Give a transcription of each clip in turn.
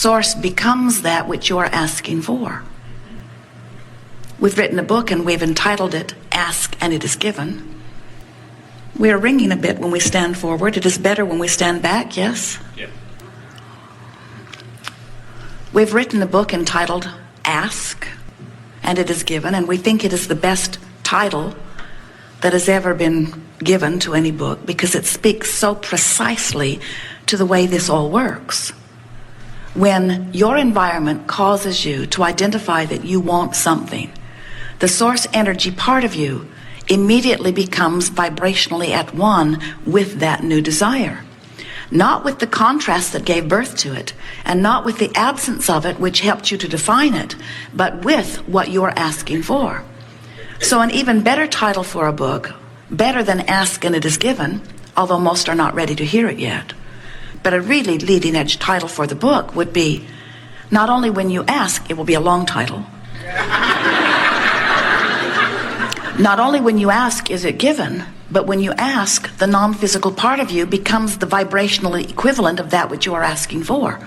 source becomes that which you're asking for. We've written a book and we've entitled it, Ask and It Is Given. We are ringing a bit when we stand forward. It is better when we stand back, yes? Yeah. We've written a book entitled, Ask and It Is Given, and we think it is the best title that has ever been given to any book because it speaks so precisely to the way this all works. When your environment causes you to identify that you want something, the source energy part of you immediately becomes vibrationally at one with that new desire. Not with the contrast that gave birth to it, and not with the absence of it which helped you to define it, but with what you're asking for. So an even better title for a book, better than Ask and It Is Given, although most are not ready to hear it yet, but a really leading edge title for the book would be, not only when you ask, it will be a long title. Not only when you ask is it given, but when you ask, the non-physical part of you becomes the vibrational equivalent of that which you are asking for.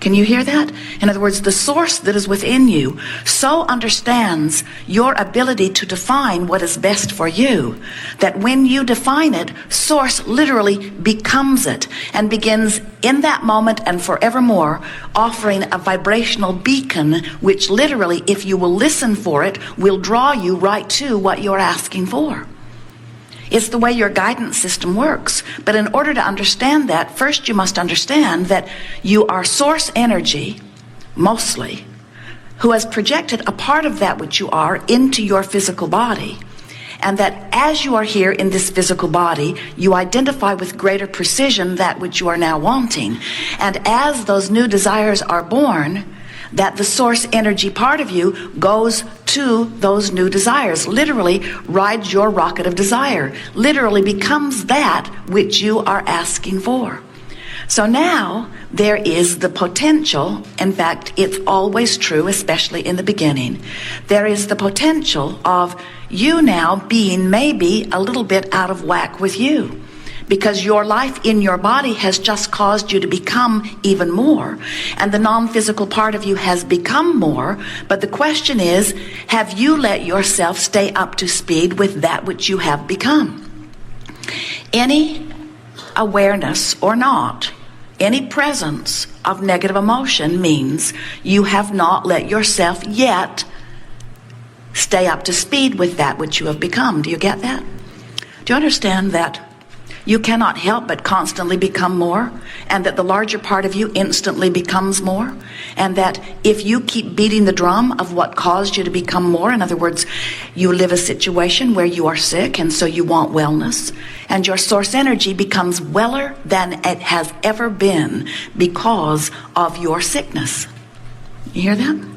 Can you hear that? In other words, the source that is within you so understands your ability to define what is best for you that when you define it, source literally becomes it and begins in that moment and forevermore offering a vibrational beacon which literally, if you will listen for it, will draw you right to what you're asking for. It's the way your guidance system works. But in order to understand that, first you must understand that you are source energy, mostly, who has projected a part of that which you are into your physical body. And that as you are here in this physical body, you identify with greater precision that which you are now wanting. And as those new desires are born, that the source energy part of you goes to those new desires, literally rides your rocket of desire, literally becomes that which you are asking for. So now there is the potential, in fact it's always true, especially in the beginning, there is the potential of you now being maybe a little bit out of whack with you. Because your life in your body has just caused you to become even more. And the non-physical part of you has become more. But the question is, have you let yourself stay up to speed with that which you have become? Any awareness or not, any presence of negative emotion means you have not let yourself yet stay up to speed with that which you have become. Do you get that? Do you understand that? You cannot help but constantly become more, and that the larger part of you instantly becomes more, and that if you keep beating the drum of what caused you to become more, in other words, you live a situation where you are sick and so you want wellness, and your source energy becomes weller than it has ever been because of your sickness. You hear that?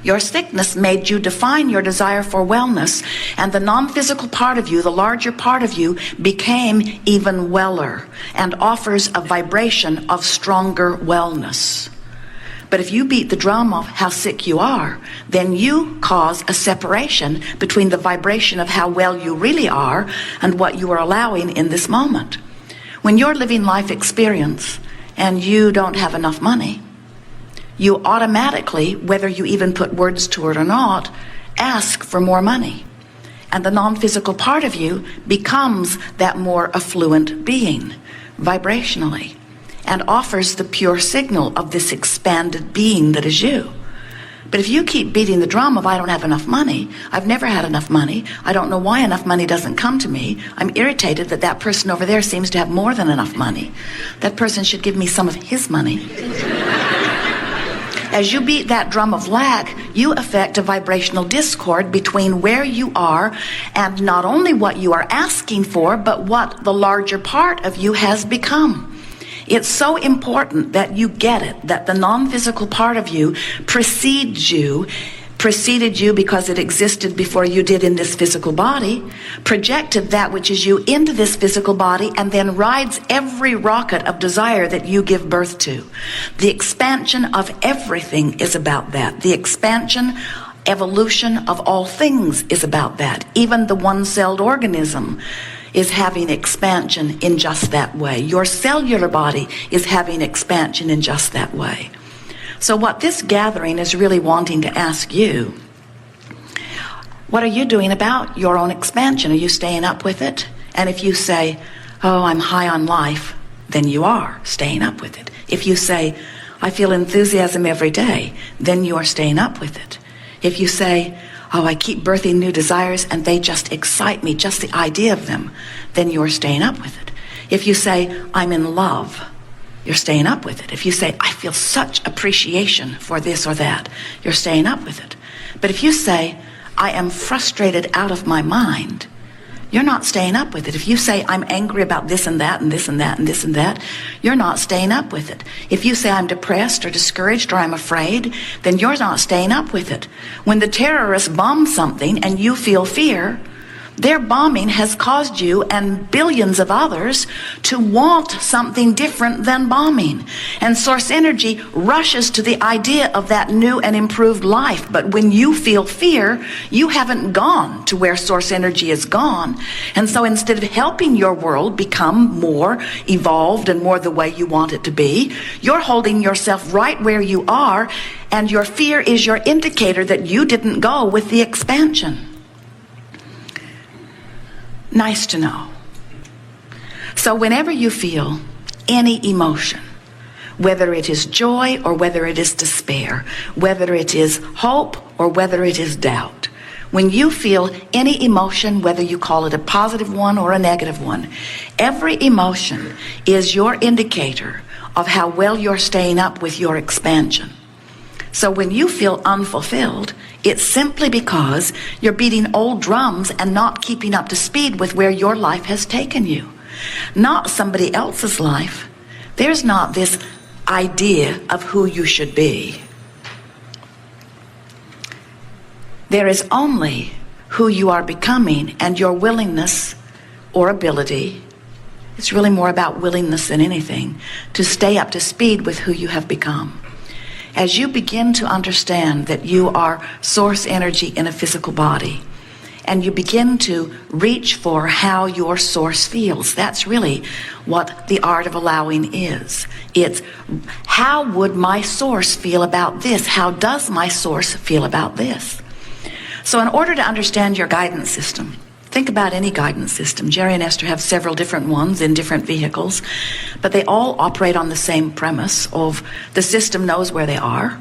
Your sickness made you define your desire for wellness, and the non-physical part of you, the larger part of you, became even weller and offers a vibration of stronger wellness. But if you beat the drum of how sick you are, then you cause a separation between the vibration of how well you really are and what you are allowing in this moment. When you're living life experience and you don't have enough money, you automatically, whether you even put words to it or not, ask for more money. And the non-physical part of you becomes that more affluent being, vibrationally, and offers the pure signal of this expanded being that is you. But if you keep beating the drum of I don't have enough money, I've never had enough money, I don't know why enough money doesn't come to me, I'm irritated that that person over there seems to have more than enough money. That person should give me some of his money. As you beat that drum of lack, you affect a vibrational discord between where you are and not only what you are asking for, but what the larger part of you has become. It's so important that you get it, that the non-physical part of you preceded you because it existed before you did in this physical body, projected that which is you into this physical body, and then rides every rocket of desire that you give birth to. The expansion of everything is about that. The expansion, evolution of all things is about that. Even the one-celled organism is having expansion in just that way. Your cellular body is having expansion in just that way. So what this gathering is really wanting to ask you, what are you doing about your own expansion? Are you staying up with it? And if you say, oh, I'm high on life, then you are staying up with it. If you say, I feel enthusiasm every day, then you are staying up with it. If you say, oh, I keep birthing new desires and they just excite me, just the idea of them, then you are staying up with it. If you say, I'm in love, you're staying up with it. If you say, I feel such appreciation for this or that, you're staying up with it. But if you say, I am frustrated out of my mind, you're not staying up with it. If you say, I'm angry about this and that and this and that and this and that, you're not staying up with it. If you say, I'm depressed or discouraged or I'm afraid, then you're not staying up with it. When the terrorists bomb something and you feel fear, their bombing has caused you and billions of others to want something different than bombing. And source energy rushes to the idea of that new and improved life. But when you feel fear, you haven't gone to where source energy is gone. And so instead of helping your world become more evolved and more the way you want it to be, you're holding yourself right where you are, and your fear is your indicator that you didn't go with the expansion. Nice to know. So whenever you feel any emotion, whether it is joy or whether it is despair, whether it is hope or whether it is doubt, when you feel any emotion, whether you call it a positive one or a negative one, every emotion is your indicator of how well you're staying up with your expansion. So when you feel unfulfilled, it's simply because you're beating old drums and not keeping up to speed with where your life has taken you. Not somebody else's life. There's not this idea of who you should be. There is only who you are becoming and your willingness or ability. It's really more about willingness than anything, to stay up to speed with who you have become. As you begin to understand that you are source energy in a physical body, and you begin to reach for how your source feels, that's really what the art of allowing is. It's, how would my source feel about this? How does my source feel about this? So in order to understand your guidance system, think about any guidance system. Jerry and Esther have several different ones in different vehicles, but they all operate on the same premise of the system knows where they are,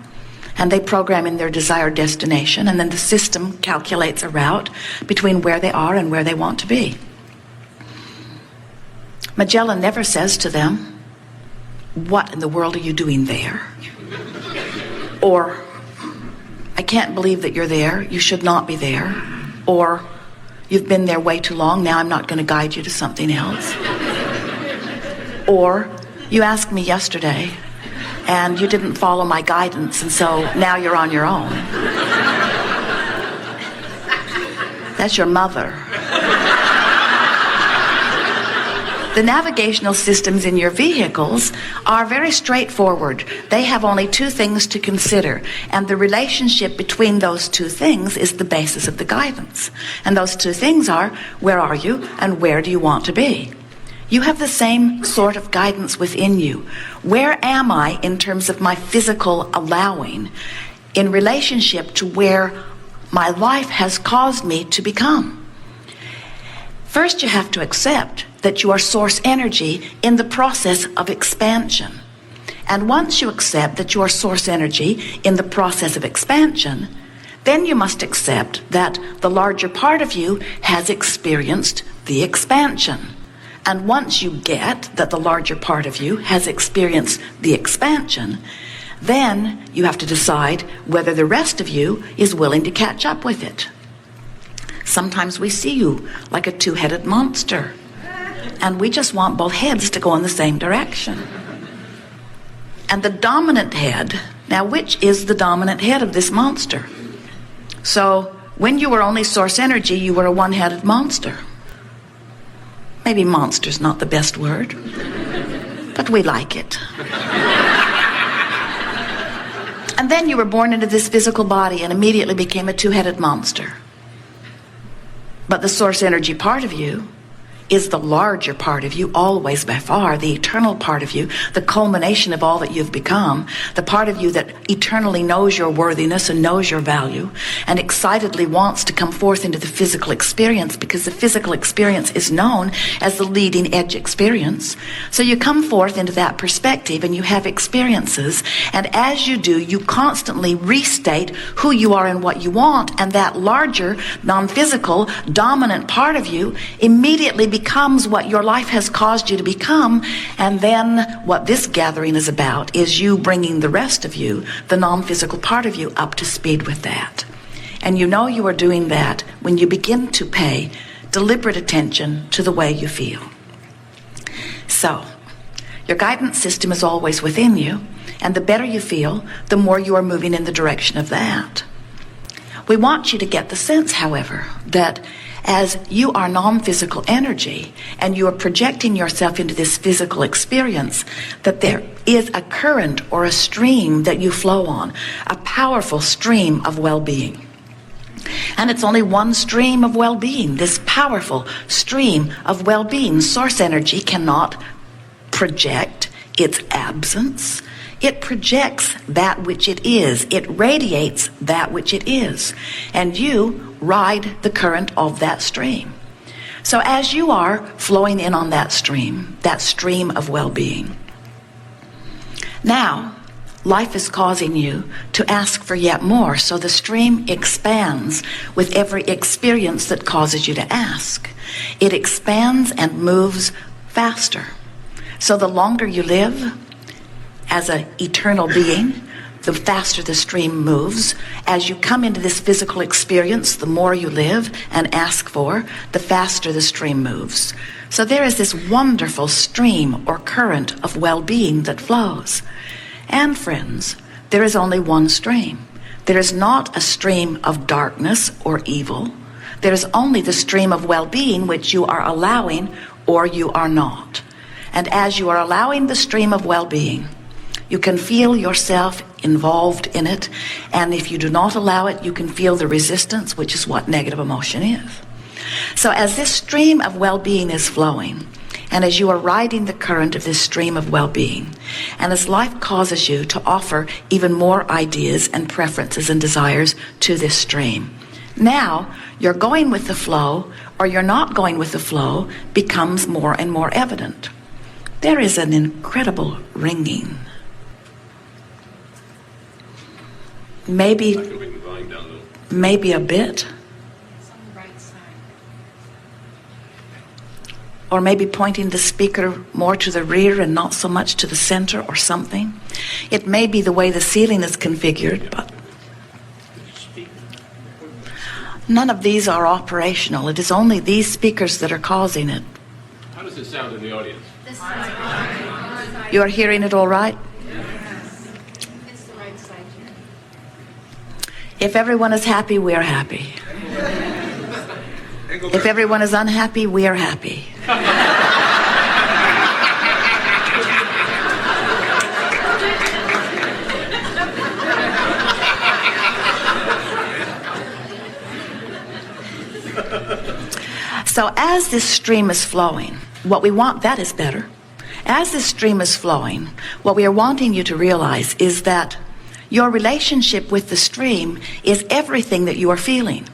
and they program in their desired destination, and then the system calculates a route between where they are and where they want to be. Magellan never says to them, what in the world are you doing there? Or, I can't believe that you're there, you should not be there. Or, you've been there way too long, now I'm not going to guide you to something else. Or, you asked me yesterday, and you didn't follow my guidance, and so now you're on your own. That's your mother. The navigational systems in your vehicles are very straightforward. They have only two things to consider, and the relationship between those two things is the basis of the guidance. And those two things are, where are you and where do you want to be? You have the same sort of guidance within you. Where am I in terms of my physical allowing in relationship to where my life has caused me to become? First, you have to accept that you are source energy in the process of expansion. And once you accept that you are source energy in the process of expansion, then you must accept that the larger part of you has experienced the expansion. And once you get that the larger part of you has experienced the expansion, then you have to decide whether the rest of you is willing to catch up with it. Sometimes we see you like a two-headed monster, and we just want both heads to go in the same direction. And the dominant head, now which is the dominant head of this monster? So when you were only source energy, you were a one-headed monster. Maybe monster's not the best word, but we like it. And then you were born into this physical body and immediately became a two-headed monster. But the source energy part of you is the larger part of you, always by far, the eternal part of you, the culmination of all that you've become, the part of you that eternally knows your worthiness and knows your value, and excitedly wants to come forth into the physical experience, because the physical experience is known as the leading edge experience. So you come forth into that perspective and you have experiences, and as you do, you constantly restate who you are and what you want, and that larger, non-physical, dominant part of you immediately becomes what your life has caused you to become. And then what this gathering is about is you bringing the rest of you, the non-physical part of you, up to speed with that. And you know you are doing that when you begin to pay deliberate attention to the way you feel. So, your guidance system is always within you, and the better you feel, the more you are moving in the direction of that. We want you to get the sense, however, that as you are non-physical energy and you are projecting yourself into this physical experience, that there is a current or a stream that you flow on, a powerful stream of well-being. And it's only one stream of well-being, this powerful stream of well-being. Source energy cannot project its absence. It projects that which it is. It radiates that which it is. And you ride the current of that stream. So as you are flowing in on that stream of well-being, now life is causing you to ask for yet more. So the stream expands with every experience that causes you to ask. It expands and moves faster. So the longer you live as an eternal being, the faster the stream moves. As you come into this physical experience, the more you live and ask for, the faster the stream moves. So there is this wonderful stream or current of well-being that flows. And friends, there is only one stream. There is not a stream of darkness or evil. There is only the stream of well-being, which you are allowing or you are not. And as you are allowing the stream of well-being, you can feel yourself involved in it, and if you do not allow it, you can feel the resistance, which is what negative emotion is. So as this stream of well-being is flowing, and as you are riding the current of this stream of well-being, and as life causes you to offer even more ideas and preferences and desires to this stream, now you're going with the flow, or you're not going with the flow, becomes more and more evident. There is an incredible ringing. Maybe a bit. Or maybe pointing the speaker more to the rear and not so much to the center or something. It may be the way the ceiling is configured, but none of these are operational. It is only these speakers that are causing it. How does it sound in the audience? You are hearing it all right? If everyone is happy, we are happy. If everyone is unhappy, we are happy. So as this stream is flowing, what we want, that is better. As this stream is flowing, what we are wanting you to realize is that your relationship with the stream is everything that you are feeling.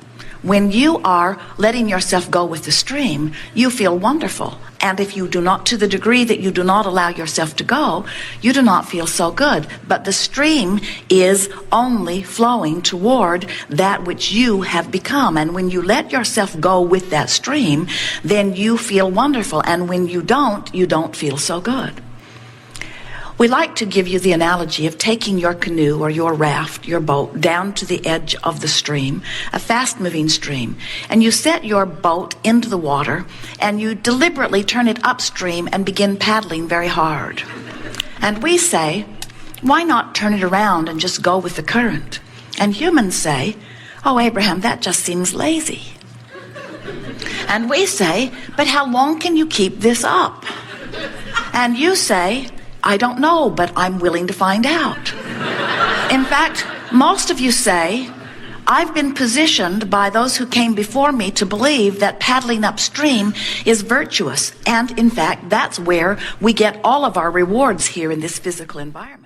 When you are letting yourself go with the stream, you feel wonderful. And if you do not, to the degree that you do not allow yourself to go, you do not feel so good. But the stream is only flowing toward that which you have become. And when you let yourself go with that stream, then you feel wonderful. And when you don't feel so good. We like to give you the analogy of taking your canoe or your raft, your boat, down to the edge of the stream, a fast-moving stream, and you set your boat into the water, and you deliberately turn it upstream and begin paddling very hard. And we say, why not turn it around and just go with the current? And humans say, oh, Abraham, that just seems lazy. And we say, but how long can you keep this up? And you say, I don't know, but I'm willing to find out. In fact, most of you say, I've been positioned by those who came before me to believe that paddling upstream is virtuous. And in fact, that's where we get all of our rewards here in this physical environment.